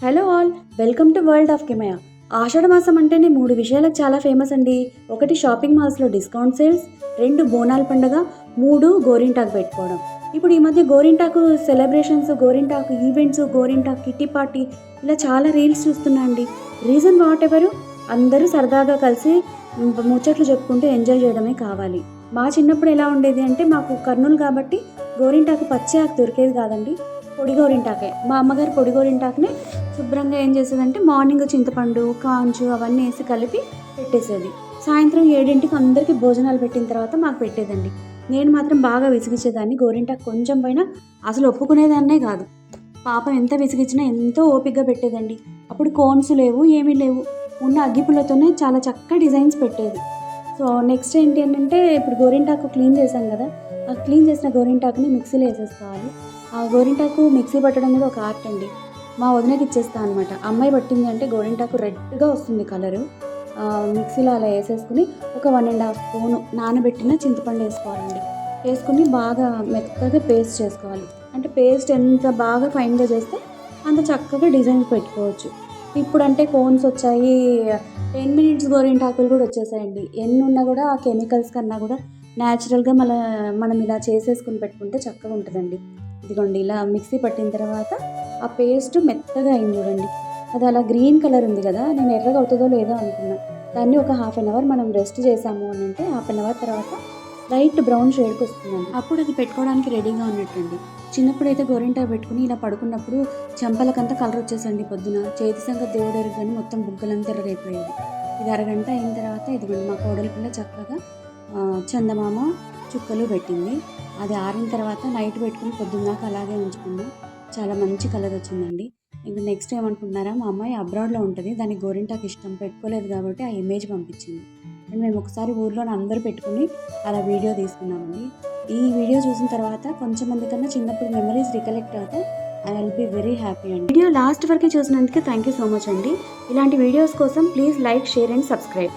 Hello all, welcome to world of Kimaya. ఆషాఢ మాసం అంటేనే 3 విషయాలకు చాలా ఫేమస్ అండి. 1 షాపింగ్ మాల్స్లో డిస్కౌంట్ సేల్స్, 2 బోనాల పండుగ, 3 గోరింటాకు పెట్టుకోవడం. ఇప్పుడు ఈ మధ్య గోరింటాకు సెలబ్రేషన్స్, గోరింటాకు ఈవెంట్స్, గోరింటాకు కిట్టి పార్టీ ఇలా చాలా రీల్స్ చూస్తున్నా అండి. రీజన్ వాట్ ఎవరు, అందరూ సరదాగా కలిసి ముచ్చట్లు చెప్పుకుంటూ ఎంజాయ్ చేయడమే కావాలి. మా చిన్నప్పుడు ఎలా ఉండేది అంటే, మాకు కర్నూలు కాబట్టి గోరింటాకు పచ్చి ఆకు దొరికేది కాదండి, పొడి గోరింటాకే. మా అమ్మగారు పొడి గోరింటాకుని శుభ్రంగా ఏం చేసేదంటే, మార్నింగ్ చింతపండు, కాంచు అవన్నీ వేసి కలిపి పెట్టేసేది. సాయంత్రం 7ంటికి అందరికీ భోజనాలు పెట్టిన తర్వాత మాకు పెట్టేదండి. నేను మాత్రం బాగా విసిగించేదాన్ని. గోరింటాకు కొంచెం పైన అసలు ఒప్పుకునేదాన్నే కాదు. పాపం ఎంత విసిగించినా ఎంతో ఓపికగా పెట్టేదండి. అప్పుడు కోన్స్ లేవు, ఏమీ లేవు. ఉన్న అగ్గిపుల్లతోనే చాలా చక్కగా డిజైన్స్ పెట్టేది. సో నెక్స్ట్ ఏంటి అంటే, ఇప్పుడు గోరింటాకు క్లీన్ చేశాం కదా, ఆ క్లీన్ చేసిన గోరింటాకుని మిక్సీలో వేసేసుకోవాలి. ఆ గోరింటాకు మిక్సీ పట్టడం కూడా ఒక ఆర్ట్ అండి. మా వదినకి ఇచ్చేస్తాను అనమాట. అమ్మాయి పట్టింది అంటే గోరింటాకు రెడ్గా వస్తుంది కలరు. మిక్సీలో అలా వేసేసుకుని ఒక 1.5 స్పూను నానబెట్టిన చింతపండు వేసుకోవాలండి. వేసుకుని బాగా మెత్తగా పేస్ట్ చేసుకోవాలి. అంటే పేస్ట్ ఎంత బాగా ఫైన్గా చేస్తే అంత చక్కగా డిజైన్స్ పెట్టుకోవచ్చు. ఇప్పుడంటే కోన్స్ వచ్చాయి, 10 మినిట్స్ గోరింటాకులు కూడా వచ్చేసాయండి. ఎన్ని ఉన్నా కూడా ఆ కెమికల్స్ కన్నా కూడా న్యాచురల్గా మనం ఇలా చేసేసుకుని పెట్టుకుంటే చక్కగా ఉంటుందండి. ఇదిగోండి, ఇలా మిక్సీ పట్టిన తర్వాత ఆ పేస్ట్ మెత్తగా అయింది చూడండి. అది అలా గ్రీన్ కలర్ ఉంది కదా, నేను ఎర్రగా అవుతుందో లేదో అనుకున్నా. దాన్ని ఒక ½ అన్ అవర్ మనం రెస్ట్ చేసాము అని అంటే, ½ అన్ అవర్ తర్వాత లైట్ బ్రౌన్ షేడ్కి వస్తుందండి. అప్పుడు అది పెట్టుకోవడానికి రెడీగా ఉన్నట్టండి. చిన్నప్పుడైతే గోరింటాకు పెట్టుకుని ఇలా పడుకున్నప్పుడు చెంపలకంతా కలర్ వచ్చేసండి. పొద్దున చేతి సంగతి దేవుడు ఎరుగని మొత్తం బుగ్గలంతా ఎర్రగైపోయేది. ఇది అరగంట అయిన తర్వాత ఇదిగోండి, మా కోడలి పిల్ల చక్కగా చందమామ చుక్కలు పెట్టింది. అది ఆరిన తర్వాత నైట్ పెట్టుకుని పొద్దున్నాక అలాగే ఉంచుకున్నాం. చాలా మంచి కలర్ వచ్చిందండి. ఇంకా నెక్స్ట్ ఏమనుకుంటున్నారా, మా అమ్మాయి అబ్రాడ్లో ఉంటుంది, దానికి గోరింటాకు ఇష్టం, పెట్టుకోలేదు కాబట్టి ఆ ఇమేజ్ పంపించింది. అండ్ మేము ఒకసారి ఊర్లోనే అందరూ పెట్టుకుని అలా వీడియో తీసుకున్నామండి. ఈ వీడియో చూసిన తర్వాత కొంచెం మంది కన్నా చిన్నప్పుడు మెమరీస్ రికలెక్ట్ అవుతాయి. I will be very happy అండి. వీడియో లాస్ట్ వరకు చూసినందుకు థ్యాంక్ యూ సో మచ్ అండి. ఇలాంటి వీడియోస్ కోసం please like, share and subscribe.